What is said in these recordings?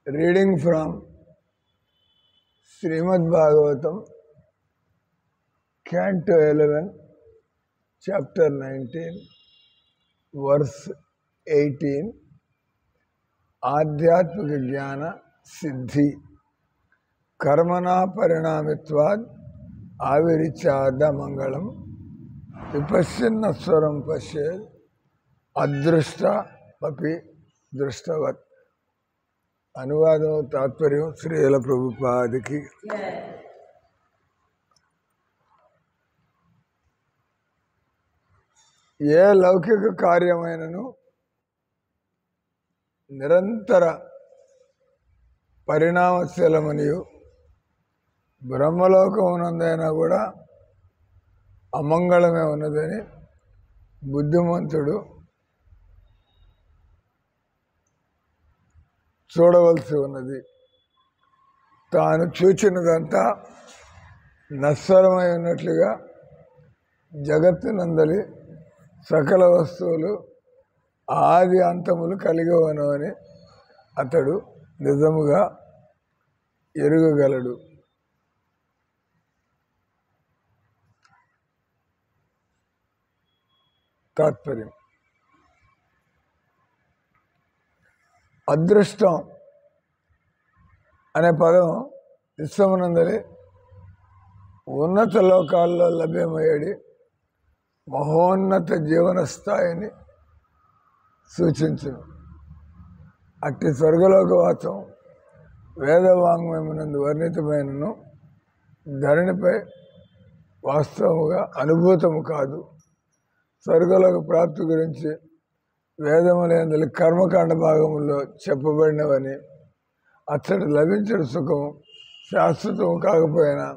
Reading from Srimad Bhagavatam, Canto 11, Chapter 19, Verse 18, Adhyatmika Jnana Siddhi, Karmana Parinamitvad Avirichada Mangalam, Vipasyanna Swaram Pashyed, Adrushta Papi Drushtavat. అనువాదం తాత్పర్యం శ్రీల ప్రభుపాదికి. ఏ లౌకిక కార్యమైనను నిరంతర పరిణామశీలమనియు బ్రహ్మలోకమునందైనా కూడా అమంగళమే ఉన్నదని బుద్ధిమంతుడు చూడవలసి ఉన్నది. తాను చూచినదంతా నశ్వరమై ఉన్నట్లుగా జగత్తునందలి సకల వస్తువులు ఆది అంతములు కలిగి ఉన్నవని అతడు నిజముగా ఎరుగగలడు. తాత్పర్యం: అదృష్టం అనే పదం విశ్వమునందలి ఉన్నత లోకాల్లో లభ్యమయ్యేది మహోన్నత జీవన స్థాయిని సూచించును. అట్టి స్వర్గలోకవాసం వేదవాంగ్మయమునందు వర్ణితమైనను ధరణిపై వాస్తవముగా అనుభూతము కాదు. స్వర్గలోక ప్రాప్తి గురించి వేదములందలి కర్మకాండ భాగములో చెప్పబడినవని, అచ్చటి లభించిన సుఖము శాశ్వతము కాకపోయినా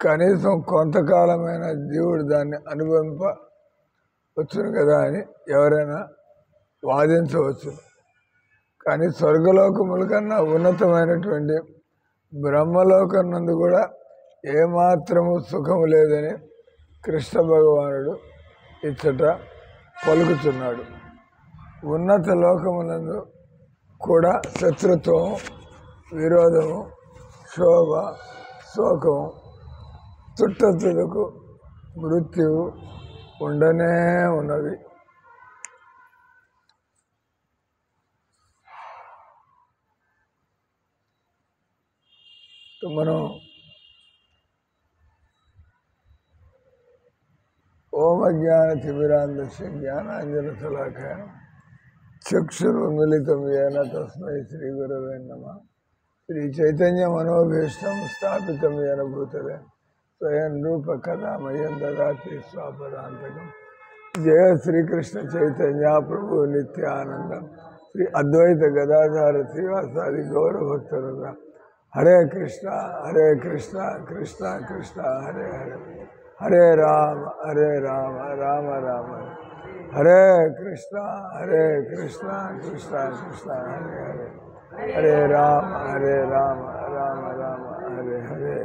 కనీసం కొంతకాలమైన జీవుడు దాన్ని అనుభవింపవచ్చును కదా అని ఎవరైనా వాదించవచ్చు. కానీ స్వర్గలోకముల కన్నా ఉన్నతమైనటువంటి బ్రహ్మలోకం నందు కూడా ఏమాత్రము సుఖము లేదని కృష్ణ భగవానుడు ఇచ్చట పలుకుతున్నాడు. ఉన్నత లోకములందు కూడా శత్రుత్వము, విరోధము, శోభ, శోకము, చుట్టతులకు మృత్యువు ఉండనే ఉన్నవి. మనం ఓమ జ్ఞాన తిమిరాంధస్య జ్ఞానాంజన శలాకయ చక్షురున్మిళితం యేన తస్మై శ్రీ గురవే నమః. శ్రీ చైతన్య మనోభీష్టం స్థాపితం యేన భూతలే స్వయం రూప కదా మయం దదాతి స్వాపదాంతకం. జయ శ్రీకృష్ణ చైతన్య ప్రభు నిత్యానంద శ్రీ అద్వైత గదాధార శ్రీవాసాది గౌరభక్తరుద. హరే కృష్ణ హరే కృష్ణ కృష్ణ కృష్ణ హరే హరే, హరే రామ రామ రామ హరే కృష్ణ కృష్ణ కృష్ణ హరే హరే, హరే రామ రామ రామ హరే హరే.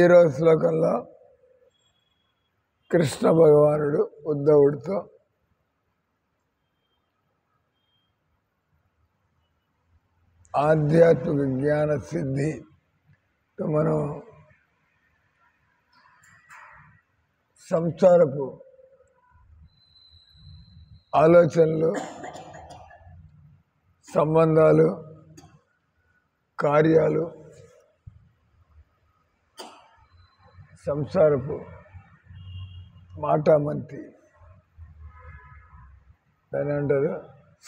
ఈరోజు శ్లోకంలో కృష్ణ భగవానుడు ఉద్ధవుడితో ఆధ్యాత్మిక జ్ఞాన సిద్ధి, మనం సంసారపు ఆలోచనలు, సంబంధాలు, కార్యాలు, సంసారపు మాటామంతి దాని అంటారు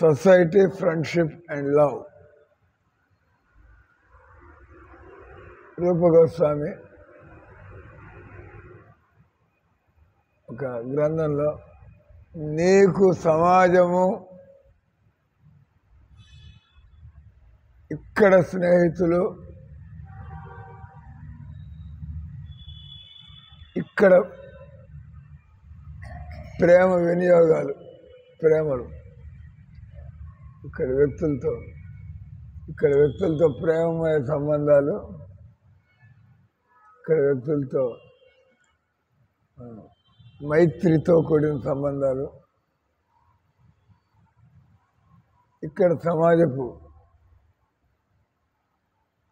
సొసైటీ, ఫ్రెండ్షిప్ అండ్ లవ్. రూప గోస్వామి ఒక గ్రంథంలో నీకు సమాజము, ఇక్కడ స్నేహితులు, ఇక్కడ ప్రేమ వినియోగాలు, ప్రేమలు, ఇక్కడ వ్యక్తులతో ప్రేమమయ సంబంధాలు, ఇక్కడ వ్యక్తులతో మైత్రితో కూడిన సంబంధాలు, ఇక్కడ సమాజపు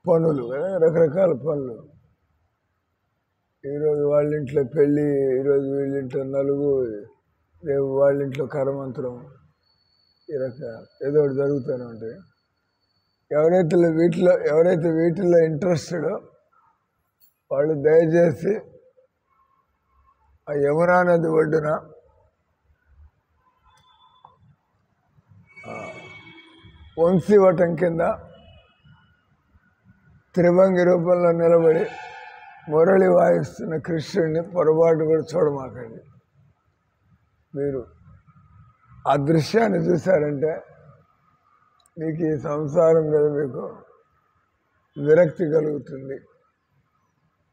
పనులు కదా, రకరకాల పనులు. ఈరోజు వాళ్ళ ఇంట్లో పెళ్ళి, ఈరోజు వీళ్ళింట్లో నలుగు, రేపు వాళ్ళ ఇంట్లో కరమంత్రం, ఈ రకాల ఏదో ఒకటి జరుగుతూనే ఉంటాయి. ఎవరైతే వీటిల్లో ఇంట్రెస్టెడో వాళ్ళు దయచేసి ఆ యమునా నది ఒడ్డున వంశీవటం కింద త్రిభంగి రూపంలో నిలబడి మురళి వాయిస్తున్న కృష్ణుడిని పొరపాటు కూడా చూడమాకండి. మీరు ఆ దృశ్యాన్ని చూశారంటే మీకు ఈ సంసారం మీద మీకు విరక్తి కలుగుతుంది.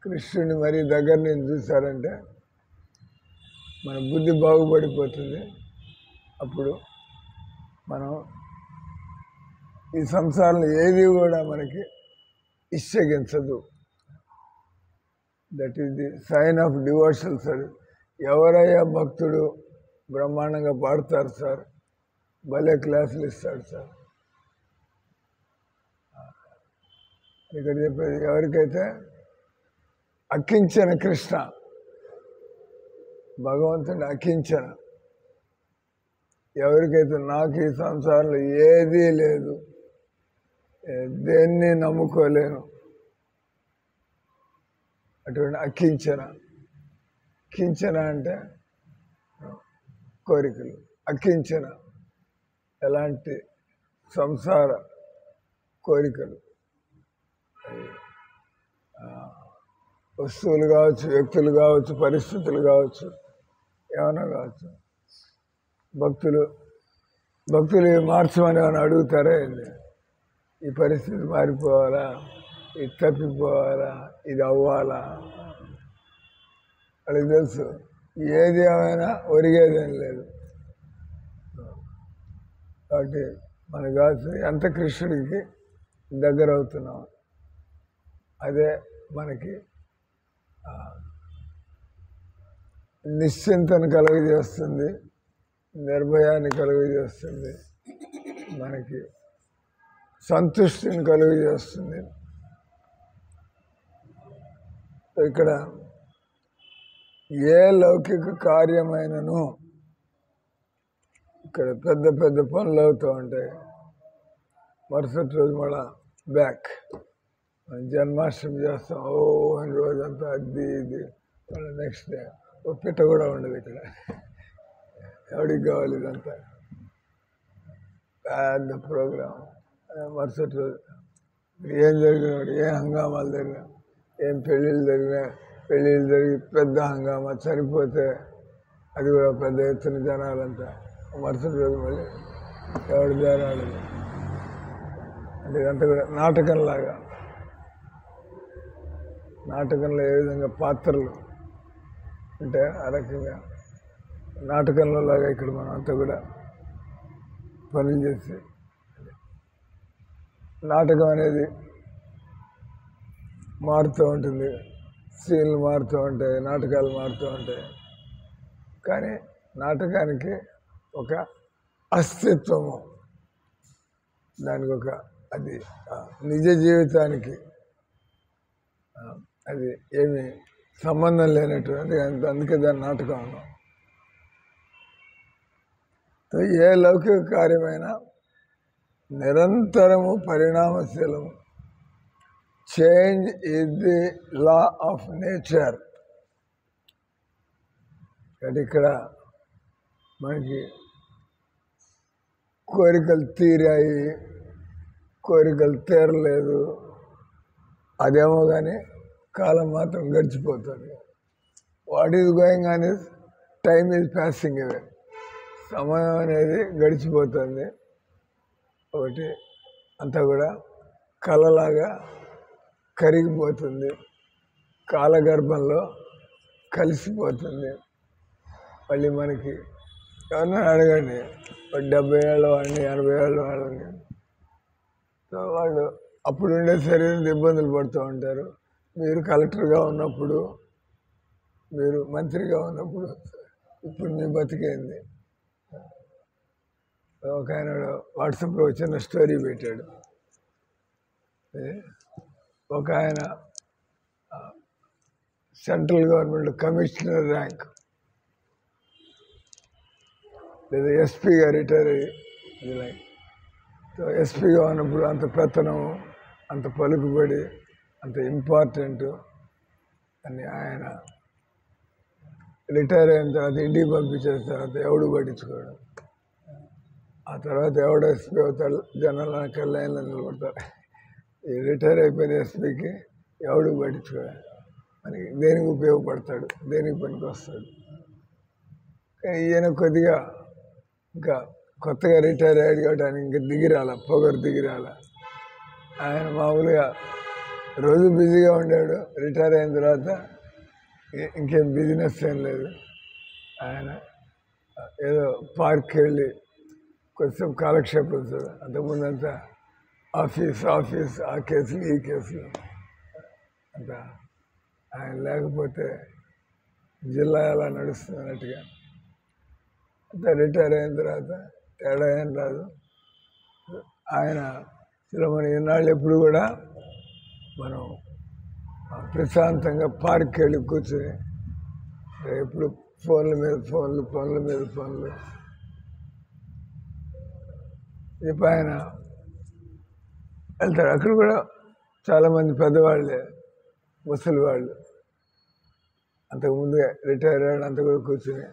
కృష్ణుడిని మరీ దగ్గర నుంచి చూశారంటే మన బుద్ధి బాగుపడిపోతుంది. అప్పుడు మనం ఈ సంసారంలో ఏది కూడా మనకి ఇష్టగించదు. That is the sign of devotional service. ఎవరయ్యా భక్తుడు బ్రహ్మాండంగా పాడతారు సార్, భలే క్లాసులు ఇస్తాడు సార్. ఇక్కడ చెప్పేది ఎవరికైతే అకించన కృష్ణ, భగవంతుని అకించన, ఎవరికైతే నాకు ఈ సంసారంలో ఏదీ లేదు, దేన్ని నమ్ముకోలేను, అటువంటి అకించన. కించన అంటే కోరికలు, అకించన ఎలాంటి సంసార కోరికలు, వస్తువులు కావచ్చు, వ్యక్తులు కావచ్చు, పరిస్థితులు కావచ్చు, ఏమైనా కావచ్చు. భక్తులు మార్చమని ఏమైనా అడుగుతారా? ఈ పరిస్థితి మారిపోవాలా, ఇది తప్పిపోవాలా, ఇది అవ్వాలా? వాళ్ళకి తెలుసు ఏది ఏమైనా ఒరిగేదేం లేదు. కాబట్టి మనకు కావాల్సింది ఎంత కృష్ణుడికి దగ్గర అవుతున్నాం, అదే మనకి నిశ్చింతను కలుగజేస్తుంది, నిర్భయాన్ని కలుగజేస్తుంది, మనకి సంతుష్టిని కలుగజేస్తుంది. ఇక్కడ ఏ లౌకిక కార్యమైనను ఇక్కడ పెద్ద పెద్ద పనులు అవుతూ ఉంటాయి. మరుసటి రోజు మళ్ళా బ్యాక్ జన్మాష్టమి చేస్తాం, అని రోజంతా అది ఇది, మళ్ళీ నెక్స్ట్ డే ఓ పిట్ట కూడా ఉండదు ఇక్కడ. ఎవడికి కావాలి ఇదంతా పెద్ద ప్రోగ్రాం. మరుసటి రోజు ఏం జరిగినాడు, ఏ హంగామాలు జరిగినా, ఏం పెళ్ళిళ్ళు జరిగి పెద్ద హంగామా, చనిపోతే అది కూడా పెద్ద ఎత్తున జనాలంతా. మరుసటి రోజు మళ్ళీ ఎవడి జనాలు. అంటే ఇదంతా కూడా నాటకంలాగా. నాటకంలో ఏ విధంగా పాత్రలు అంటే ఆ రకంగా నాటకంలో లాగా ఇక్కడ మనం అంతా కూడా పనులు చేసి, నాటకం అనేది మారుతూ ఉంటుంది, సీన్లు మారుతూ ఉంటాయి, నాటకాలు మారుతూ ఉంటాయి. కానీ నాటకానికి ఒక అస్తిత్వము, దానికి ఒక అది నిజ జీవితానికి అది ఏమి సంబంధం లేనటువంటి, అందుకే దాని నాటకం అన్నాం. ఏ లౌకిక కార్యమైనా నిరంతరము పరిణామశీలము. Change is the law of nature. ఇక్కడ మనకి కోరికలు తీరాయి, కోరికలు తీరలేదు, అదేమో కానీ కాలం మాత్రం గడిచిపోతుంది. What is going on is time is passing away. సమయం అనేది గడిచిపోతుంది. ఒకటి అంతా కూడా కళలాగా కరిగిపోతుంది, కాలగర్భంలో కలిసిపోతుంది. మళ్ళీ మనకి ఎవరన్నా అడగండి, 70 ఏళ్ళ వాడిని, 80 ఏళ్ళ వాళ్ళని, సో వాళ్ళు అప్పుడుండే శరీరం ఇబ్బందులు పడుతూ ఉంటారు. మీరు కలెక్టర్గా ఉన్నప్పుడు, మీరు మంత్రిగా ఉన్నప్పుడు, ఇప్పుడు మీ బతికేంది? ఒక ఆయన వాట్సాప్లో చిన్న స్టోరీ పెట్టాడు. ఒక ఆయన సెంట్రల్ గవర్నమెంట్ కమిషనర్ ర్యాంక్ లేదా ఎస్పీగా రిటైర్ అయ్యి ఎస్పీగా ఉన్నప్పుడు అంత పెత్తనం, అంత పలుకుబడి, అంత ఇంపార్టెంట్ అని ఆయన రిటైర్ అయిన తర్వాత ఇంటికి పంపించేసిన తర్వాత ఎవడు పట్టించుకోవడం. ఆ తర్వాత ఎవడు ఎస్పీ అవుతాడు, జనాల లైన్లో నిలబడతాడు. ఈ రిటైర్ అయిపోయిన ఎస్పీకి ఎవడు పట్టించుకోవాలి, మనకి దేనికి ఉపయోగపడతాడు, దేనికి పనికి వస్తాడు. ఈయన కొద్దిగా ఇంకా కొత్తగా రిటైర్ అయ్యాడు కాబట్టి ఆయన ఇంకా దిగిరాల, పొగరు దిగిరాల. ఆయన మామూలుగా రోజు బిజీగా ఉండాడు. రిటైర్ అయిన తర్వాత ఇంకేం బిజినెస్ ఏం లేదు. ఆయన ఏదో పార్క్కి వెళ్ళి కొంచెం కాలక్షేపం వస్తుంది. అంతకుముందంతా ఆఫీస్ ఆ కేసులు ఈ కేసులు అంతా. ఆయన లేకపోతే జిల్లా ఎలా నడుస్తుంది అన్నట్టుగా అంతా. రిటైర్ అయిన తర్వాత తేడా ఏం రాదు. ఆయన మన ఈనాళ్ళు ఎప్పుడు కూడా మనం ప్రశాంతంగా పార్క్కి వెళ్ళి కూర్చొని ఎప్పుడు ఫోన్ల మీద ఫోన్లు ఇప్పుడు ఆయన వెళ్తారు. అక్కడ కూడా చాలామంది పెద్దవాళ్ళే, ముసలి వాళ్ళు అంతకుముందుగా రిటైర్ అయ్యాడు. అంత కూడా కూర్చొని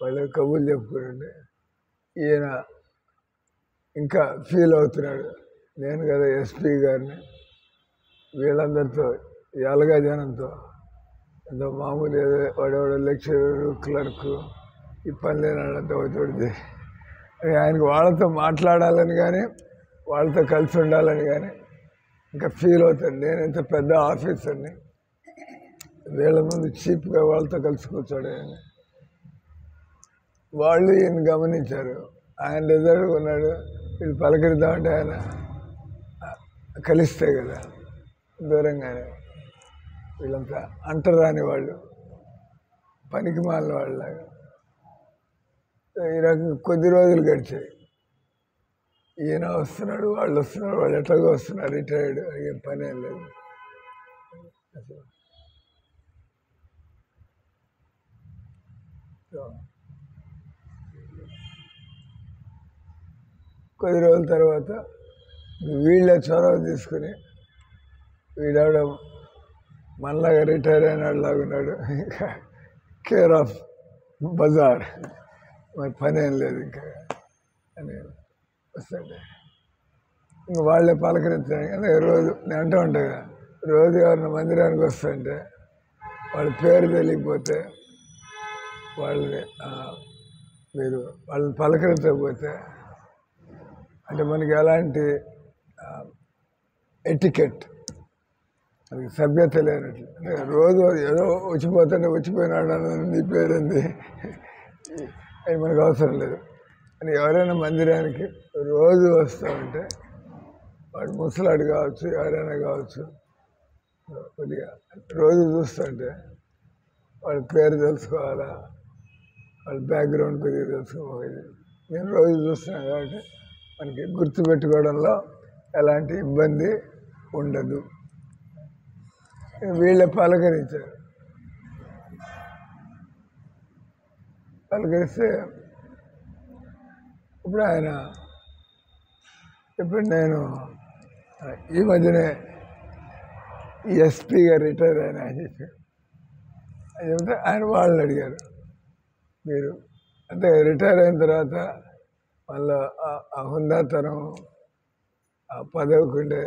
వాళ్ళు కబుర్లు చెప్పుకోండి. ఈయన ఇంకా ఫీల్ అవుతున్నాడు, నేను కదా ఎస్పీ గారిని, వీళ్ళందరితో ఎలగా జనంతో ఎంతో మామూలు ఏదో వాడేవాడు లెక్చరరు, క్లర్కు, ఈ పని లేనాడంతా వచ్చి ఆయనకు వాళ్ళతో మాట్లాడాలని కానీ వాళ్ళతో కలిసి ఉండాలని కానీ ఇంకా ఫీల్ అవుతాడు. నేను ఇంత పెద్ద ఆఫీసర్ని, వీళ్ళ ముందు చీప్గా వాళ్ళతో కలిసి కూర్చోడు. ఆయన వాళ్ళు ఈయన గమనించారు. ఆయన రిజర్వ్గా ఉన్నాడు, వీళ్ళు పలకరిద్దామంటే ఆయన కలిస్తే కదా దూరంగానే. వీళ్ళంతా అంటరాని వాళ్ళు, పనికి మాలిన వాళ్ళలాగా. ఈ రకంగా కొద్ది రోజులు గడిచాయి. ఈయన వస్తున్నాడు, వాళ్ళు వస్తున్నారు, వాళ్ళు ఎట్లాగో వస్తున్నారు. రిటైర్డ్, ఏం పని ఏం లేదు. కొద్ది రోజుల తర్వాత వీళ్ళే చొరవ తీసుకుని, వీడావిడ మనలాగా రిటైర్ అయినాడులాగా ఉన్నాడు, ఇంకా కేర్ ఆఫ్ బజార్, మరి పని ఏం లేదు ఇంకా అని వస్తాడు. ఇంక వాళ్ళే పలకరించాను. అంటే రోజు నేను అంటూ ఉంటా కదా, రోజు ఎవరిన మందిరానికి వస్తుంటే వాళ్ళ పేరు తెలియకపోతే వాళ్ళని మీరు వాళ్ళని పలకరించకపోతే అంటే మనకి ఎలాంటి ఎటికెట్, అది సభ్యత లేనట్లు. అంటే రోజు ఏదో వచ్చిపోయినాడు అన్నది నీ పేరుంది అది మనకు అవసరం లేదు. అని ఎవరైనా మందిరానికి రోజు వస్తామంటే వాడు ముసలాడు కావచ్చు, ఎవరైనా కావచ్చు, కొద్దిగా రోజు చూస్తుంటే వాళ్ళ పేరు తెలుసుకోవాలా, వాళ్ళ బ్యాక్గ్రౌండ్ కొద్దిగా తెలుసుకోవాలి. నేను రోజు చూస్తున్నాను కాబట్టి మనకి గుర్తుపెట్టుకోవడంలో ఎలాంటి ఇబ్బంది ఉండదు. వీళ్ళే పలకరించారు. పలకరిస్తే ఇప్పుడు ఆయన ఇప్పుడు నేను ఈ మధ్యనే ఎస్పీగా రిటైర్ అయినా అని చెప్పారు. అని చెప్తే ఆయన వాళ్ళని అడిగారు, మీరు అంటే రిటైర్ అయిన తర్వాత మళ్ళీ ఆ హుందాతనం, ఆ పదవికి ఉండే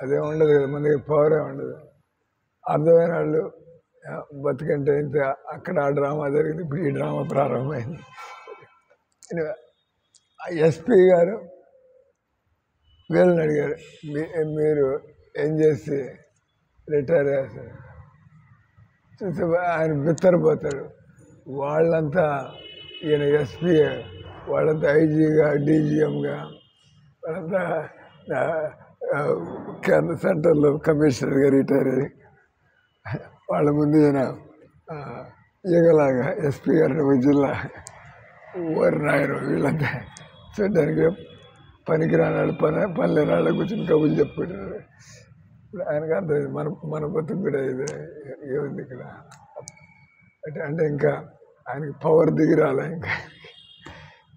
అదే ఉండదు కదా, మన దగ్గర పవరే ఉండదు. అర్థమైన వాళ్ళు బతికంటే ఇంత, అక్కడ ఆ డ్రామా జరిగింది, ఇప్పుడు ఈ డ్రామా ప్రారంభమైంది. ఎస్పీ గారు వీళ్ళని అడిగారు, మీరు ఏం చేసి రిటైర్ అయ్యారు? చూస్తే ఆయన బిత్తరపోతాడు. వాళ్ళంతా ఈయన ఎస్పీ, వాళ్ళంతా ఐజీగా, డీజీఎంగా, వాళ్ళంతా సెంట్రల్ కమిషనర్గా రిటైర్ అయ్యి వాళ్ళ ముందు ఈయన ఈగలాగా ఎస్పీ గారిని జిల్లా ఊరి నాయరు వీళ్ళంతా చూడడానికి పనికిరానాడు పల్లె రాళ్ళ కూర్చొని కబుర్లు చెప్పుకుంటారు. ఇప్పుడు ఆయనకు అర్థం మన మన బతుకు కూడా ఇది ఏముంది ఇక్కడ అంటే ఇంకా ఆయనకి పవర్ దిగి రాలే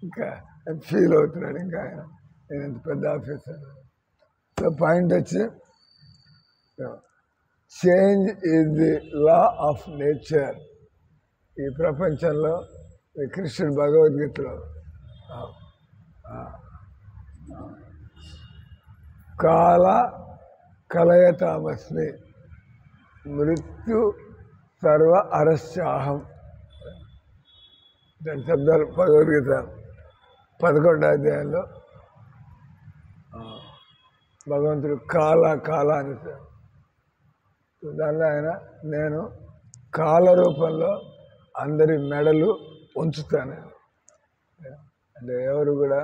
ఇంకా ఫీల్ అవుతున్నాడు ఇంకా ఆయన నేను ఇంత పెద్ద ఆఫీసర్. సో పాయింట్ వచ్చి change is the law of nature. ఈ ప్రపంచంలో కృష్ణుడు భగవద్గీతలో కాల కలయతామస్మి మృత్యు సర్వ అరస్యాహం. దాని శబ్దాలు భగవద్గీత 11వ అధ్యాయంలో భగవంతుడు కాల అని దానిలో ఆయన నేను కాల రూపంలో అందరి మెడలు ఉంచుతాను. అంటే ఎవరు కూడా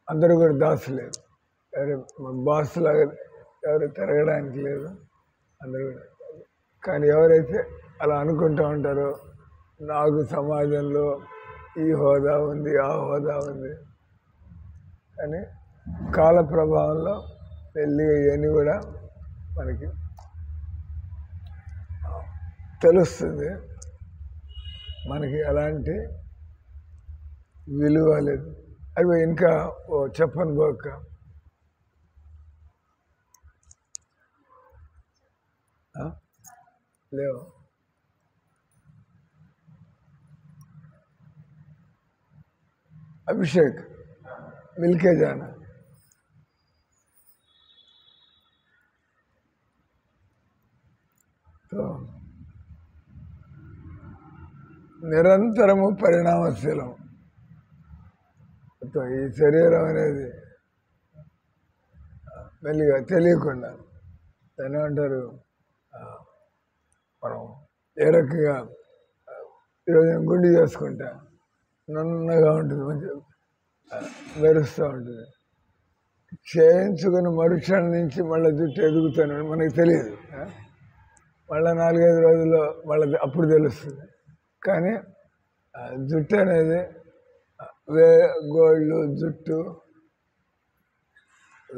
అందరూ కూడా దాసులేదు, ఎవరు బాస్ లాగా ఎవరు తిరగడానికి లేదు అందరూ కూడా. కానీ ఎవరైతే అలా అనుకుంటూ ఉంటారో నాకు సమాజంలో ఈ హోదా ఉంది ఆ హోదా ఉంది అని కాల ప్రభావంలో వెళ్ళి ఇవన్నీ కూడా మనకి తెలుస్తుంది. మనకి అలాంటి విలువ లేదు. అవి ఇంకా చెప్పను పోక లేవు. అభిషేక్ మిల్కే జానా నిరంతరము పరిణామశీలం. ఈ శరీరం అనేది మెల్లిగా తెలియకుండా దాన్ని ఏమంటారు, మనం ఏ రకంగా ఈరోజు గుండు చేసుకుంటా నన్నగా ఉంటుంది, మంచిగా మెరుస్తూ ఉంటుంది. చేయించుకుని మరుక్షణం నుంచి మళ్ళీ జుట్టు ఎదుగుతాను మనకి తెలియదు. మళ్ళీ 4-5 రోజుల్లో మళ్ళీ అప్పుడు తెలుస్తుంది. కానీ జుట్టు అనేది గోళ్ళు జుట్టు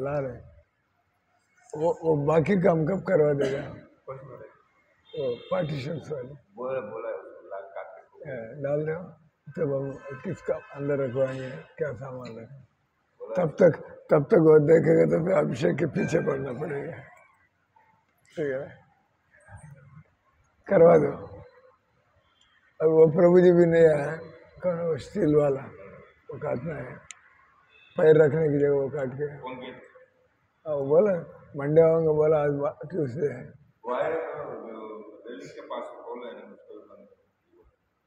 लारे वो बाकी काम कब करवा देगा? वो पार्टीशन वाले डाल दो तब हम किसका अंदर रखवाएंगे, क्या सामान रखें? तब तक वो देखेगा तो फिर अभिषेक के पीछे पड़ना पड़ेगा। ठीक है, करवा दो। अब वो प्रभु जी भी नहीं आया, कौन वो स्टील वाला वो काटना है, पैर रखने की जगह वो काट के। वो बोला मंडे आऊंगा, बोला आज ट्यूसडे है।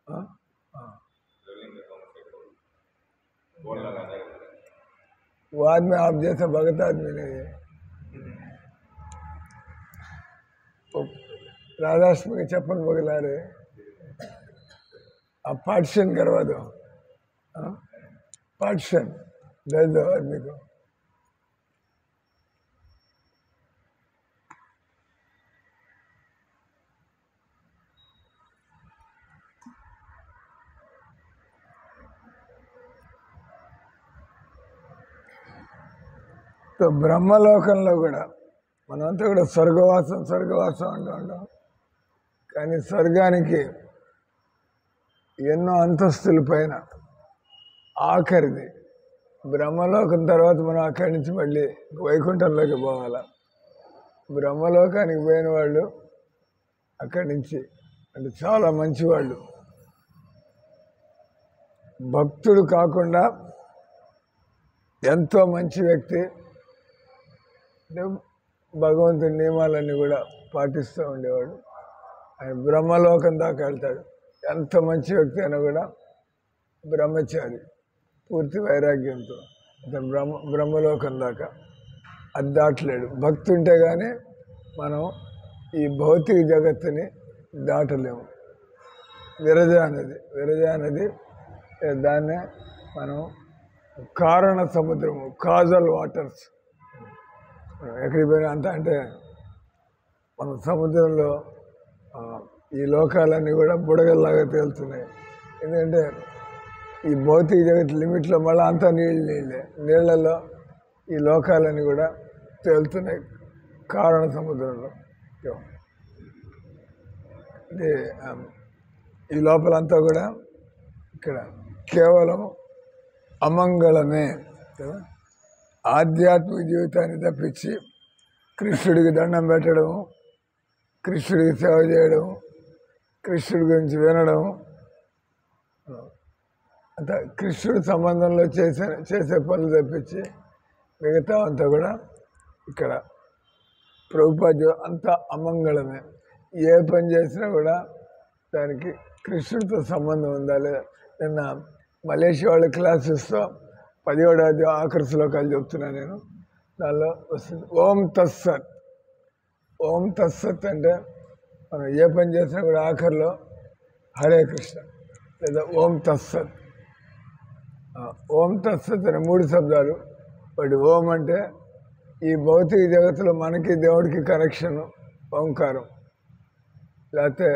हाँ हाँ, वो आदमी आप जैसा भगत आदमी नहीं है। वो राधाष्टमी के चप्पल बगला रहे, आप पार्टीशन करवा दो। हाँ, पार्टीशन दे दो आदमी को। तो బ్రహ్మలోకంలో కూడా మనంతా కూడా స్వర్గవాసం అంటూ ఉంటాం. కానీ స్వర్గానికి ఎన్నో అంతస్తుల పైన ఆఖరిది బ్రహ్మలోకం. తర్వాత మనం అక్కడి నుంచి మళ్ళీ వైకుంఠంలోకి పోవాలా. బ్రహ్మలోకానికి పోయిన వాళ్ళు అక్కడి నుంచి అంటే చాలా మంచివాళ్ళు, భక్తుడు కాకుండా ఎంతో మంచి వ్యక్తి, భగవంతుడి నియమాలన్నీ కూడా పాటిస్తూ ఉండేవాడు. ఆయన బ్రహ్మలోకం దాకా వెళ్తాడు. ఎంత మంచి వ్యక్తి అయినా కూడా బ్రహ్మచారి, పూర్తి వైరాగ్యంతో అతను బ్రహ్మలోకం దాకా అది దాటలేడు. భక్తి ఉంటే కానీ మనం ఈ భౌతిక జగత్తుని దాటలేము. విరజ అనేది దాన్నే మనం కారణ సముద్రము, కాజల్ వాటర్స్. ఎక్కడికి పోయినా అంత అంటే మన సముద్రంలో ఈ లోకాలన్నీ కూడా బుడగల్లాగా తేలుతున్నాయి. ఎందుకంటే ఈ భౌతిక జగత్ లిమిట్లో మళ్ళీ అంతా నీళ్ళే. నీళ్లలో ఈ లోకాలన్నీ కూడా తేలుతున్నాయి కారణ సముద్రంలో. అంటే ఈ లోపలంతా కూడా ఇక్కడ కేవలం అమంగళమే కదా. ఆధ్యాత్మిక జీవితాన్ని తప్పించి కృష్ణుడికి దండం పెట్టడం, కృష్ణుడికి సేవ చేయడం, కృష్ణుడి గురించి వినడం, అంత కృష్ణుడి సంబంధంలో చేసే పనులు తప్పించి మిగతా అంతా కూడా ఇక్కడ ప్రభుపాద అంతా అమంగళమే. ఏ పని చేసినా కూడా దానికి కృష్ణుడితో సంబంధం ఉందా లేదా. నిన్న మలేషియా వాళ్ళ క్లాసెస్తో 17వ ఆఖరి శ్లోకాలు చెప్తున్నాను నేను. దానిలో వస్తుంది ఓం తత్సత్. ఓం తత్సత్ అంటే మనం ఏ పని చేసినా కూడా ఆఖరిలో హరే కృష్ణ లేదా ఓం తత్సత్. ఓం తత్సత్ అనే 3 శబ్దాలు. వాటి ఓం అంటే ఈ భౌతిక జగత్తులో మనకి దేవుడికి కనెక్షన్ ఓంకారం. లేకపోతే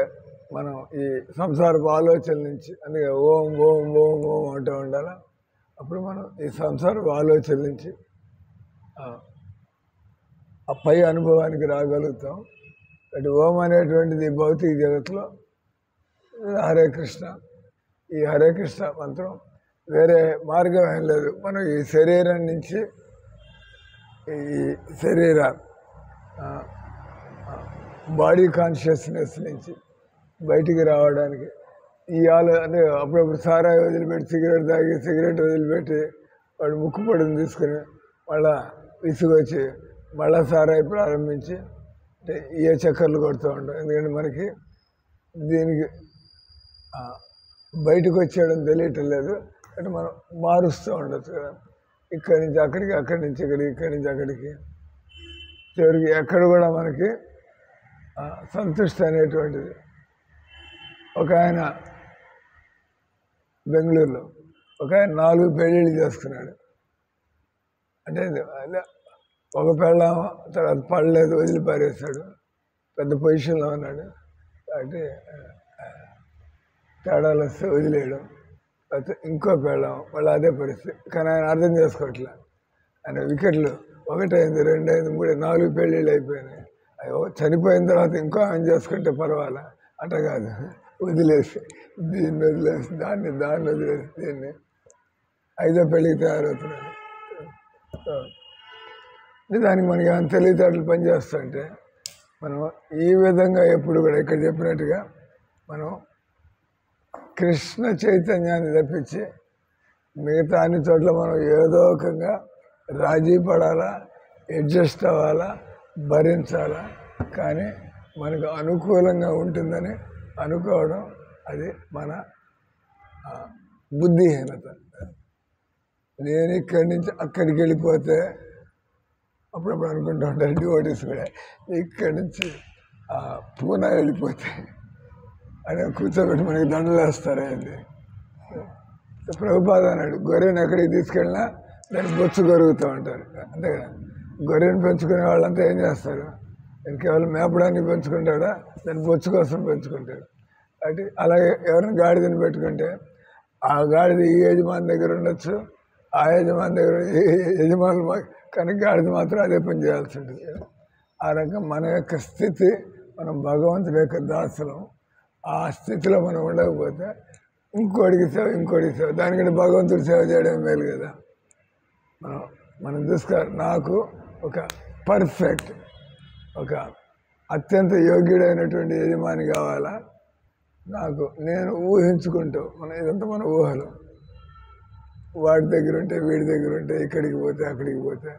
మనం ఈ సంసారపు ఆలోచన నుంచి, అందుకే ఓం ఓం ఓం ఓం అంటూ ఉండాలి. అప్పుడు మనం ఈ సంసారపు ఆలోచన నుంచి ఆ పై అనుభవానికి రాగలుగుతాం. అటు ఓం అనేటువంటిది భౌతిక జగత్తులో హరే కృష్ణ. ఈ హరే కృష్ణ మంత్రం వేరే మార్గం ఏం లేదు. మనం ఈ శరీరం నుంచి, ఈ శరీర బాడీ కాన్షియస్నెస్ నుంచి బయటికి రావడానికి ఈ అంటే అప్పుడప్పుడు సారాయి వదిలిపెట్టి సిగరెట్ తాగి, సిగరెట్ వదిలిపెట్టి వాడు ముక్కు పొడిని తీసుకుని మళ్ళా విసుగొచ్చి మళ్ళా సారాయి ప్రారంభించి అంటే ఏ చక్కర్లు కొడుతూ ఉంటాం. ఎందుకంటే మనకి దీనికి బయటకు వచ్చేయడం తెలియటం లేదు. అంటే మనం మారుస్తూ ఉండొచ్చు కదా. ఇక్కడి నుంచి అక్కడికి, అక్కడి నుంచి ఇక్కడికి, ఇక్కడి నుంచి అక్కడికి, చివరికి ఎక్కడ కూడా మనకి సంతృష్టి అనేటువంటిది. ఒక ఆయన బెంగళూరులో ఒక ఆయన 4 పెళ్ళిళ్ళు చేసుకున్నాడు. అంటే ఒక పెళ్ళాం తర్వాత పడలేదు, వదిలిపారేశాడు. పెద్ద పొజిషన్లో ఉన్నాడు. అంటే తేడాలు వస్తే వదిలేయడం. అయితే ఇంకో పెళ్ళాం మళ్ళీ అదే పరిస్థితి. కానీ ఆయన అర్థం చేసుకోవట్లే. ఆయన వికెట్లు 1 అయింది, 2 అయింది, 3, 4 పెళ్ళిళ్ళు అయిపోయినాయి. అయ్యో చనిపోయిన తర్వాత ఇంకో ఆయన చేసుకుంటే పర్వాలా, అట కాదు. వదిలేసి దీన్ని వదిలేసి దాన్ని వదిలేసి దీన్ని 5వ పెళ్ళికి తయారవుతున్నాడు. దానికి మనకి ఏమైనా తెలివితేటలు పనిచేస్తుంటే మనం ఈ విధంగా ఎప్పుడు కూడా ఇక్కడ చెప్పినట్టుగా మనం కృష్ణ చైతన్యాన్ని తప్పించి మిగతా అన్ని చోట్ల మనం ఏదో రకంగా రాజీ పడాలా, అడ్జస్ట్ అవ్వాలా, భరించాలా. కానీ మనకు అనుకూలంగా ఉంటుందని అనుకోవడం అది మన బుద్ధిహీనత. నేను ఇక్కడి నుంచి అక్కడికి వెళ్ళిపోతే అప్పుడప్పుడు అనుకుంటూ ఉంటారు డివోటీస్ కూడా, ఇక్కడి నుంచి పూనా వెళ్ళిపోతే అని కూర్చోబెట్టి మనకి దండలు వేస్తారా అండి. ప్రభుపాద అన్నాడు, గొర్రెని ఎక్కడికి తీసుకెళ్ళినా దాన్ని బొచ్చు గొరుగుతూ ఉంటారు. అంతే కదా. గొర్రెని పెంచుకునే వాళ్ళంతా ఏం చేస్తారు, నేను కేవలం మేపడానికి పెంచుకుంటాడా, దాన్ని బొచ్చు కోసం పెంచుకుంటాడు. అంటే అలాగే ఎవరైనా గాడిదని పెట్టుకుంటే ఆ గాడిద ఈ యజమాని దగ్గర ఉండొచ్చు, ఆ యజమాని దగ్గర యజమానులు, కానీ గాడిద మాత్రం అదే పని చేయాల్సి ఉంటుంది. ఆ రకం మన యొక్క స్థితి, మనం భగవంతుడి యొక్క దాసులం. ఆ స్థితిలో మనం ఉండకపోతే ఇంకోటికి సేవ, దానికంటే భగవంతుడి సేవ చేయడం మేలు కదా. మనం చూసుకోవాలి. నాకు ఒక పర్ఫెక్ట్, ఒక అత్యంత యోగ్యుడైనటువంటి యజమాని కావాలా. నాకు నేను ఊహించుకుంటూ, ఇదంతా మన ఊహలు. వాడి దగ్గర ఉంటే, వీడి దగ్గర ఉంటే, ఇక్కడికి పోతే, అక్కడికి పోతే,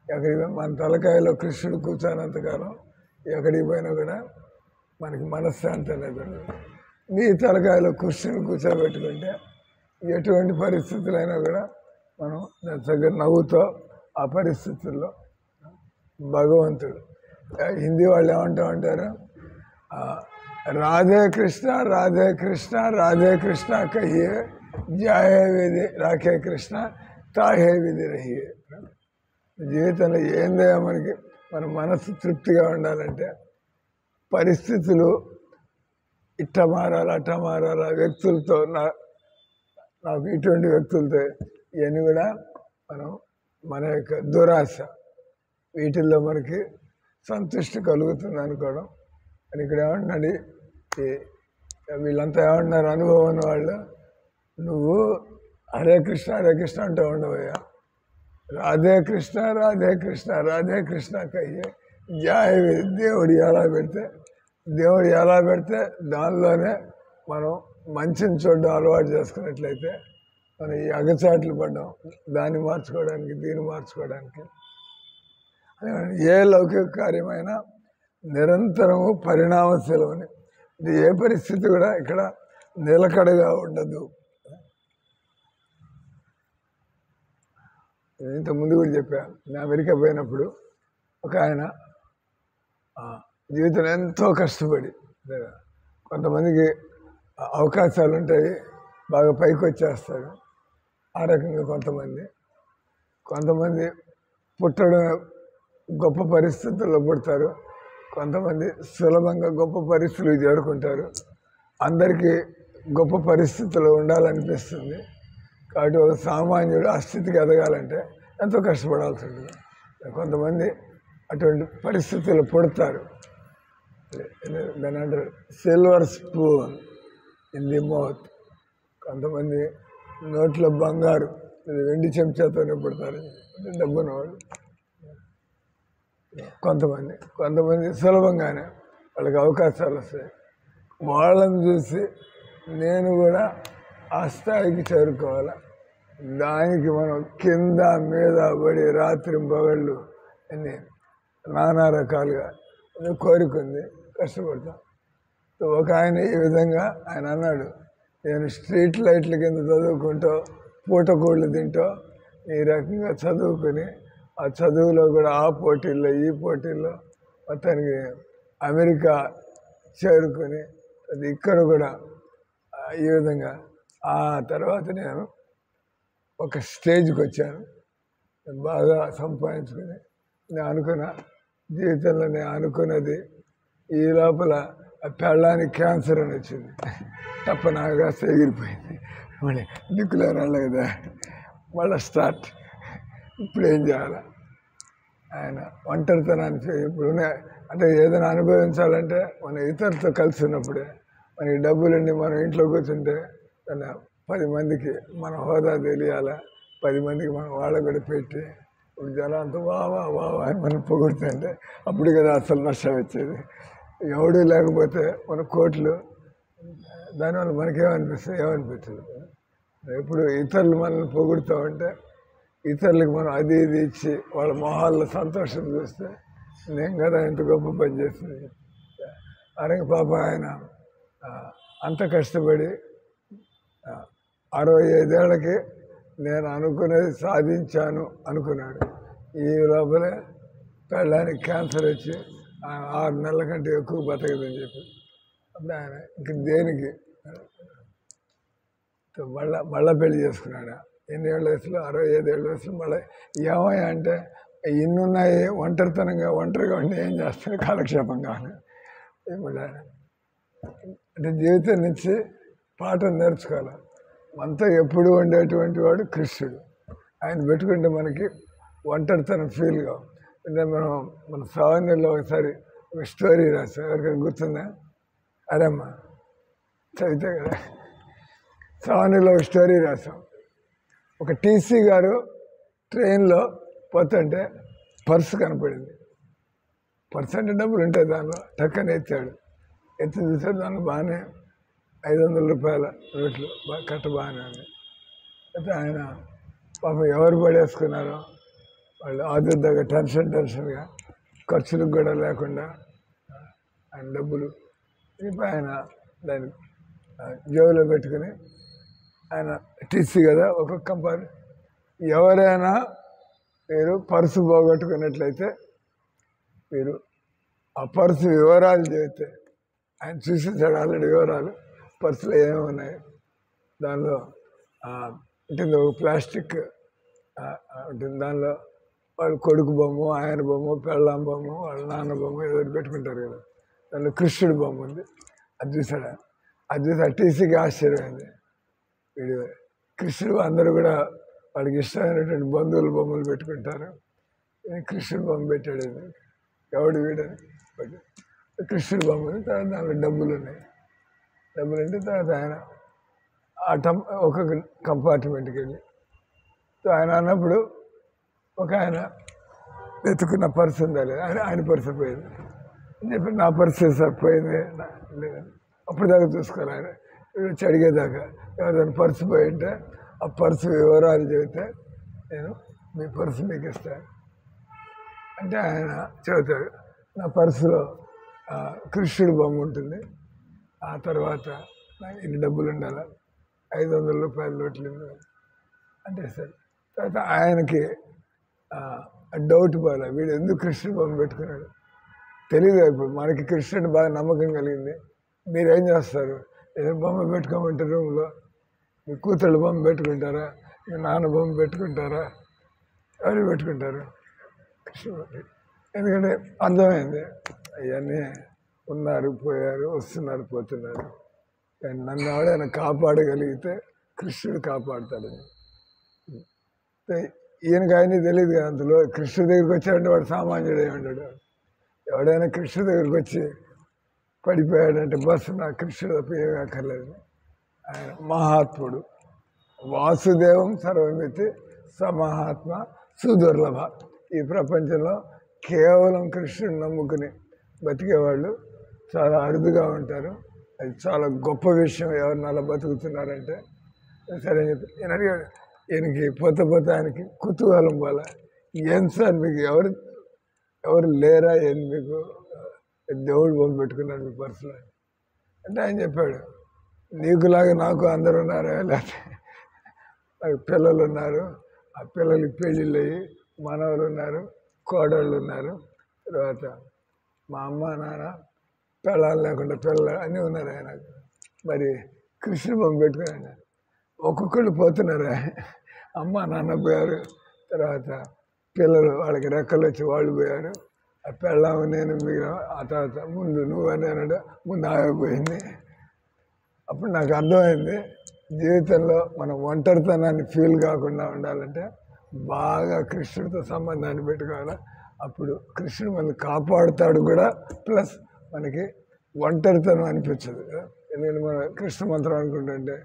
ఎక్కడికి మన తలకాయలో కృష్ణుడు కూర్చోనంతకాలం ఎక్కడికి పోయినా కూడా మనకి మనశ్శాంతి అనేది ఉండదు. నీ తలకాయలో కృష్ణుని కూర్చోబెట్టుకుంటే ఎటువంటి పరిస్థితులైనా కూడా మనం దగ్గర నవ్వుతో ఆ పరిస్థితుల్లో భగవంతుడు. హిందీ వాళ్ళు ఏమంటూ ఉంటారు, రాధే కృష్ణ రాధే కృష్ణ రాధే కృష్ణ కహియే, జాయే విధి రాఖే కృష్ణ తాహే విధి రహియే. జీవితంలో ఏందో మనకి మన మనసు తృప్తిగా ఉండాలంటే పరిస్థితులు ఇట్ట మారాలా, అట్ట మారాలా, వ్యక్తులతో నాకు ఇటువంటి వ్యక్తులతో ఇవన్నీ కూడా మనం మన యొక్క దురాశ వీటిల్లో మనకి సంతృష్టి కలుగుతుంది అనుకోవడం. అని ఇక్కడ ఏమంటున్నాడు, వీళ్ళంతా ఏమంటున్నారు అనుభవం ఉన్న వాళ్ళు, నువ్వు హరే కృష్ణ అంటూ ఉండవయ్యా, రాధే కృష్ణ రాధే కృష్ణ రాధే కృష్ణ కయ్యే జాయ్ దేవుడు ఎలా పెడితే దానిలోనే మనం మంచిని చూడడం అలవాటు చేసుకున్నట్లయితే మనం ఈ అగచాట్లు పడ్డాం దాన్ని మార్చుకోవడానికి దీన్ని మార్చుకోవడానికి. ఏ లౌకిక కార్యమైనా నిరంతరము పరిణామశీలమని, ఇది ఏ పరిస్థితి కూడా ఇక్కడ నిలకడగా ఉండదు. ఇంతకుముందు కూడా చెప్పాను, నేను అమెరికా పోయినప్పుడు ఒక ఆయన జీవితంలో ఎంతో కష్టపడి, కొంతమందికి అవకాశాలు ఉంటాయి బాగా పైకి వచ్చేస్తారు, ఆ రకంగా కొంతమంది పుట్టడం గొప్ప పరిస్థితుల్లో పుడతారు, కొంతమంది సులభంగా గొప్ప పరిస్థితులు చేరుకుంటారు. అందరికీ గొప్ప పరిస్థితుల్లో ఉండాలనిపిస్తుంది, కాబట్టి ఒక సామాన్యుడు ఆ స్థితికి ఎదగాలంటే ఎంతో కష్టపడాల్సి ఉంటుంది. కొంతమంది అటువంటి పరిస్థితులు పుడతారు, దాని అంటారు silver spoon in the mouth. కొంతమంది నోట్లో బంగారు వెండి చెంచాతోనే పుడతారు డబ్బున్న వాళ్ళు. కొంతమంది సులభంగానే వాళ్ళకి అవకాశాలు వస్తాయి. వాళ్ళని చూసి నేను కూడా ఆ స్థాయికి చేరుకోవాలి, దానికి మనం కింద మీద పడి రాత్రి పగళ్ళు అన్నీ నానా రకాలుగా కోరికుంది, కష్టపడతాం. ఒక ఆయన ఈ విధంగా ఆయన అన్నాడు, నేను స్ట్రీట్ లైట్ల కింద చదువుకుంటూ పూటకోళ్ళు తింటూ ఈ రకంగా చదువుకుని ఆ చదువులో కూడా ఆ పోటీల్లో ఈ పోటీల్లో మొత్తానికి అమెరికా చేరుకొని అది ఇక్కడ కూడా ఈ విధంగా ఆ తర్వాత నేను ఒక స్టేజ్కి వచ్చాను, బాగా సంపాదించుకుని నేను అనుకున్న జీవితంలో నేను అనుకున్నది ఈ లోపల పెళ్ళానికి క్యాన్సర్ అని వచ్చింది, తప్పనాగా ఎగిరిపోయింది. మళ్ళీ దిక్కులేని వాళ్ళు కదా, మళ్ళీ స్టార్ట్. ఇప్పుడు ఏం చేయాలి? ఆయన ఒంటరితనాన్ని ఇప్పుడు అంటే ఏదైనా అనుభవించాలంటే మన ఇతరులతో కలిసి ఉన్నప్పుడే, మనకి డబ్బులండి మనం ఇంట్లో కూర్చుంటే 10 మందికి మన హోదా తెలియాలా, 10 మందికి మనం వాళ్ళకు కూడా పెట్టి ఇప్పుడు జనం అంతా వావా అని మనం పొగుడుతుంటే అప్పుడు కదా అసలు నష్టం వచ్చేది. ఎవడు లేకపోతే మన కోట్లు, దానివల్ల మనకేమనిపిస్తుంది? ఏమనిపించదు. ఎప్పుడు ఇతరులు మనల్ని పొగుడుతూ ఉంటే ఇతరులకు మనం అది ఇది ఇచ్చి వాళ్ళ మొహాల్లో సంతోషం చూస్తే నేను కదా ఇంత గొప్ప పని చేస్తుంది. అరగ పాప ఆయన అంత కష్టపడి 65 ఏళ్ళకి నేను అనుకునేది సాధించాను అనుకున్నాడు. ఈ లోపలే పెళ్ళానికి క్యాన్సర్ వచ్చి 6 నెలల కంటే ఎక్కువ బతకదని చెప్పి అప్పుడు ఆయన ఇంక దేనికి మళ్ళా పెళ్లి చేసుకున్నాడు. ఎన్ని ఏళ్ళ వయసులో? 65 ఏళ్ళ వయసులో. మళ్ళీ ఏమయ్యా అంటే ఇన్నున్నాయి, ఒంటరిగా ఉండి ఏం చేస్తాను, కాలక్షేపంగా మళ్ళీ అంటే జీవితం నుంచి పాఠం నేర్చుకోవాలి. మనతో ఎప్పుడు ఉండేటువంటి వాడు కృష్ణుడు, ఆయన పెట్టుకుంటే మనకి ఒంటరితనం ఫీల్గా. అంటే మన సావన్యంలో ఒకసారి ఒక స్టోరీ రాసాం, ఎవరికైనా గుర్తుందా? అరేమ్మా చదివితే కదా. సావన్యంలో ఒక స్టోరీ రాసాం. ఒక టీసీ గారు ట్రైన్లో పోతుంటే పర్సు కనపడింది. పర్సు అంటే డబ్బులు ఉంటాయి దానిలో. టక్కని ఎత్తాడు, ఎత్తి చూసాడు, దానిలో బాగానే 500 రూపాయల నోట్లు కట్ట బాగానే ఉంది. అయితే ఆయన పాపం ఎవరు పడేసుకున్నారో వాళ్ళు ఆదుర్దాగా టెన్షన్గా ఖర్చులకు కూడా లేకుండా ఆయన డబ్బులు ఆయన దాన్ని జేబులో పెట్టుకుని ఆయన టీసీ కదా ఒక్కొక్క కంపారి. ఎవరైనా మీరు పర్సు పోగొట్టుకున్నట్లయితే మీరు ఆ పర్సు వివరాలు చెబితే, ఆయన చూసేసాడు ఆల్రెడీ వివరాలు, పర్సులో ఏమేమి ఉన్నాయి. దానిలో ఉంటుంది ఒక ప్లాస్టిక్ ఉంటుంది, దానిలో వాళ్ళ కొడుకు బొమ్మ, ఆయన బొమ్మ, పెళ్ళాం బొమ్మ, వాళ్ళ నాన్న బొమ్మ ఏదో పెట్టుకుంటారు కదా. దానిలో కృష్ణుడి బొమ్మ ఉంది. అది చూసాడు. అది చూసి ఆ టీసీకి ఆశ్చర్యమైంది. వీడు కృష్ణుడు అందరూ కూడా వాడికి ఇష్టమైనటువంటి బంధువులు బొమ్మలు పెట్టుకుంటారు. కృష్ణుడు బొమ్మ పెట్టాడు. ఎవడు వీడని కృష్ణుడు బొమ్మని, తర్వాత దాంట్లో డబ్బులు ఉన్నాయి. డబ్బులు అంటే తర్వాత ఆయన ఒక కంపార్ట్మెంట్కి వెళ్ళి ఆయన అన్నప్పుడు ఒక ఆయన వెతుకున్న పర్సు ఉందా లేదా, ఆయన పర్సు పోయింది అని చెప్పి నా పర్సు సార్ పోయింది లేదని అప్పుడు దాకా చూసుకోవాలి. ఆయన వచ్చి అడిగేదాకా ఎవరైనా పర్సు పోయింటే ఆ పర్సు వివరాలు చెబితే నేను మీ పర్సు మీకు ఇస్తాను అంటే ఆయన చెబుతాడు. నా పర్సులో కృష్ణుడు బొమ్మ ఉంటుంది, ఆ తర్వాత నాకు ఇన్ని డబ్బులు ఉండాలా, 500 రూపాయల నోట్లు అంటే సార్. తర్వాత ఆయనకి డౌట్ పోలే, వీడు ఎందుకు కృష్ణుడు బొమ్మ పెట్టుకున్నాడు తెలియదు. ఇప్పుడు మనకి కృష్ణుడు బాగా నమ్మకం కలిగింది. మీరేం చేస్తారు, ఏదో బొమ్మ పెట్టుకోమంటే రూమ్లో మీ కూతుళ్ళు బొమ్మ పెట్టుకుంటారా, మీ నాన్న బొమ్మ పెట్టుకుంటారా, ఎవరు పెట్టుకుంటారు కృష్ణుడు. ఎందుకంటే అర్థమైంది అవన్నీ ఉన్నారు, పోయారు, వస్తున్నారు, పోతున్నారు. కానీ నన్ను ఎవడైనా కాపాడగలిగితే కృష్ణుడు కాపాడుతాడని. ఈయనకి ఆయన తెలియదు కదా అంతలో. కృష్ణుడి దగ్గరికి వచ్చాడంటే వాడు సామాన్యుడు ఏమంటాడు. ఎవడైనా కృష్ణుడి దగ్గరికి వచ్చి పడిపోయాడంటే బస్సు నాకు కృష్ణుడు తప్ప ఏమీ అక్కర్లేదు. ఆయన మహాత్ముడు. వాసుదేవం సర్వమితి సమహాత్మ సుదుర్లభ. ఈ ప్రపంచంలో కేవలం కృష్ణుడిని నమ్ముకుని బతికేవాళ్ళు చాలా అరుదుగా ఉంటారు. అది చాలా గొప్ప విషయం. ఎవరిని అలా బతుకుతున్నారంటే సరే అని చెప్పి నేను అడిగాడు. ఈయనకి పోతే ఆయనకి కుతూహలం పోలా. ఏం సార్ మీకు ఎవరు లేరా, ఏంది మీకు దేవుడు బొమ్మ పెట్టుకున్నాడు మీ పర్సులో అంటే ఆయన చెప్పాడు, నీకులాగా నాకు అందరు ఉన్నారా, లేకపోతే పిల్లలు ఉన్నారు, ఆ పిల్లలకి పెళ్ళిళ్ళు అయ్యి మనవలు ఉన్నారు, కోడళ్ళు ఉన్నారు, తర్వాత మా అమ్మ నాన్న పిల్లలు లేకుండా పిల్లలు అన్నీ ఉన్నారు. ఆయన మరి కృష్ణ బొమ్మ పెట్టుకున్నాడు. ఒక్కొక్కళ్ళు పోతున్నారా, అమ్మ నాన్న పోయారు, తర్వాత పిల్లలు వాళ్ళకి రెక్కలు వచ్చి వాళ్ళు పోయారు, ఆ పెళ్ళాము నేను మిగిలిన, ఆ తర్వాత ముందు నువ్వని అన్నాడు, ముందు ఆగిపోయింది. అప్పుడు నాకు అర్థమైంది జీవితంలో మనం ఒంటరితనాన్ని ఫీల్ కాకుండా ఉండాలంటే బాగా కృష్ణుడితో సంబంధాన్ని పెట్టుకోవాలి. అప్పుడు కృష్ణుడు మనల్ని కాపాడుతాడు కూడా, ప్లస్ మనకి ఒంటరితనం అనిపించదు. ఎందుకంటే మనం కృష్ణ మంత్రం అనుకుంటుంటే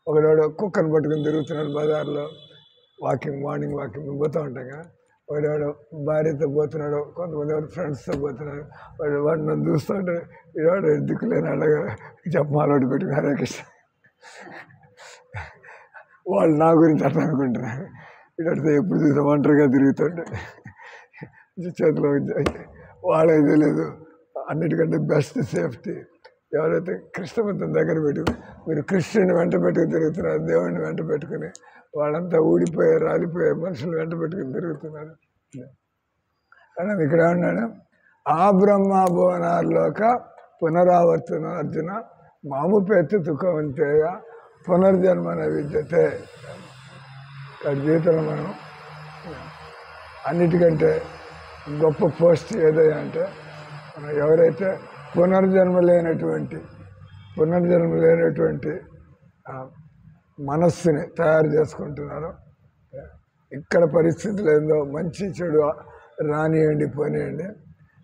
ఒకడోడు కుక్కను పట్టుకుని తిరుగుతున్నాడు బజార్లో, మార్నింగ్ వాకింగ్ పోతూ ఉంటాం కదా. వాడు భార్యతో పోతున్నాడు, కొంతమంది ఎవరు ఫ్రెండ్స్తో పోతున్నాడు. వాడు నన్ను చూస్తూ ఉంటాడు, వాడు దిక్కులేని అలాగా జపమాలోటి పెట్టుకుని హరే కృష్ణ. వాళ్ళు నా గురించి అట్లా అనుకుంటున్నారు. వీడితో ఎప్పుడు చూసా ఒంటరిగా తిరుగుతుంటే చేతిలో వాళ్ళకి తెలియదు. అన్నిటికంటే బెస్ట్ సేఫ్టీ ఎవరైతే కృష్ణమంతం దగ్గర పెట్టుకుని మీరు కృష్ణుని వెంట పెట్టుకుని తిరుగుతున్నారు, దేవుడిని వెంట పెట్టుకుని వాళ్ళంతా ఊడిపోయే రాలిపోయే మనుషులు వెంట పెట్టుకుని తిరుగుతున్నారు. కానీ ఇక్కడ ఏమన్నాడు, ఆ బ్రహ్మ భువనాల్లోక పునరావర్తన అర్జున మాముపేత్తి తుకవంతేయ పునర్జన్మన విద్యతే. ఇక్కడ జీవితంలో మనం అన్నిటికంటే గొప్ప పోస్ట్ ఏదైనా అంటే మనం ఎవరైతే పునర్జన్మ లేనటువంటి మనస్సుని తయారు చేసుకుంటున్నారో, ఇక్కడ పరిస్థితులు ఏందో మంచి చెడు రానియండి పోనీయండి,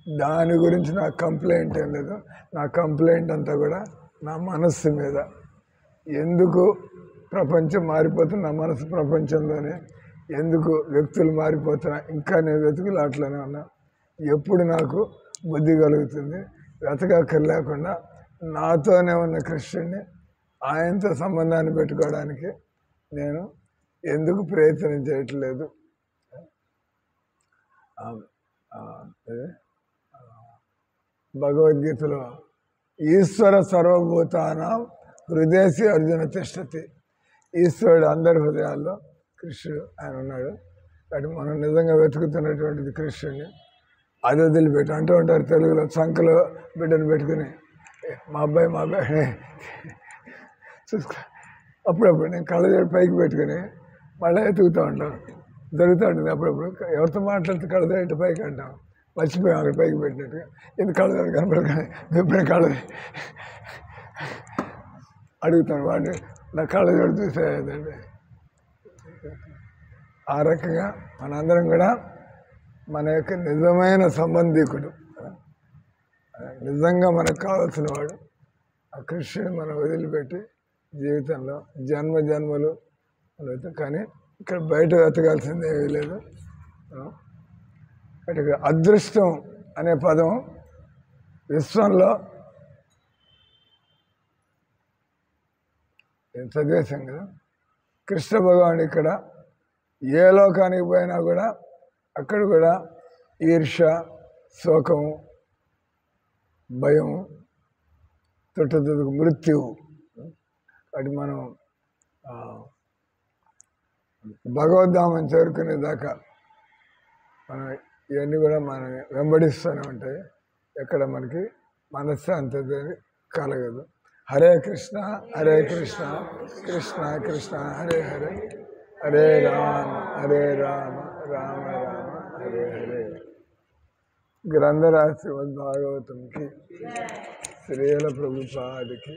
దాని గురించి నాకు కంప్లైంట్ ఏం లేదు. నా కంప్లైంట్ అంతా కూడా నా మనస్సు మీద. ఎందుకు ప్రపంచం మారిపోతుంది, నా మనసు ప్రపంచంలోనే ఎందుకు వ్యక్తులు మారిపోతున్నా ఇంకా నేను వెతుకులాట్లోనే ఉన్నా. ఎప్పుడు నాకు బుద్ధి కలుగుతుంది, వెతకక్కర్లేకుండా నాతోనే ఉన్న కృష్ణుడిని ఆయనతో సంబంధాన్ని పెట్టుకోవడానికి నేను ఎందుకు ప్రయత్నం చేయట్లేదు. భగవద్గీతలో ఈశ్వర సర్వభూతానాం హృదయసి అర్జున తిష్టతి. ఈశ్వరుడు అందరి హృదయాల్లో కృష్ణుడు ఆయన ఉన్నాడు. కాబట్టి మనం నిజంగా వెతుకుతున్నటువంటిది కృష్ణుడిని. అది వదిలిపెట్టి అంటూ ఉంటారు తెలుగులో, సంకలో బిడ్డను పెట్టుకుని మా అబ్బాయి చూసుకో. అప్పుడప్పుడు నేను కళ్ళజోడు పైకి పెట్టుకుని మళ్ళీ ఎతుకుతూ ఉంటాను, జరుగుతూ ఉంటుంది. అప్పుడప్పుడు ఎవరితో మాట్లాడితే కళ్ళజోడు పైకి అంటాం, మర్చిపోయాం అక్కడ పైకి పెట్టినట్టుగా. ఇది కళ్ళజోడు కనపడగానే ఎప్పుడే కళ్ళ అడుగుతాను. వాడిని నా కళ్ళ చూడు చూసేదండి. ఆ రకంగా మనందరం కూడా మన యొక్క నిజమైన సంబంధికుడు, నిజంగా మనకు కావాల్సిన వాడు ఆ కృష్ణుని మనం వదిలిపెట్టి జీవితంలో జన్మలు కానీ ఇక్కడ బయట వెతకాల్సింది ఏమీ లేదు. ఇక్కడ అదృష్టం అనే పదం విశ్వంలో చదివేశాం కదా. కృష్ణ భగవానుడు ఇక్కడ ఏ లోకానికి పోయినా కూడా అక్కడ కూడా ఈర్ష్య, శోకము, భయం, తుట్టతుదుకు మృత్యువు. అది మనం భగవద్ధామం చేరుకునేదాకా మనం ఇవన్నీ కూడా మనం వెంబడిస్తూనే ఉంటాయి. ఎక్కడ మనకి మనశ్శాంతి కలగదు. హరే కృష్ణ హరే కృష్ణ కృష్ణ కృష్ణ హరే హరే, హరే రామ రామ రామ హరే హరే. గ్రంథరాజ్ శ్రీమద్ భాగవతం కి, శ్రీల ప్రభుపాదికి.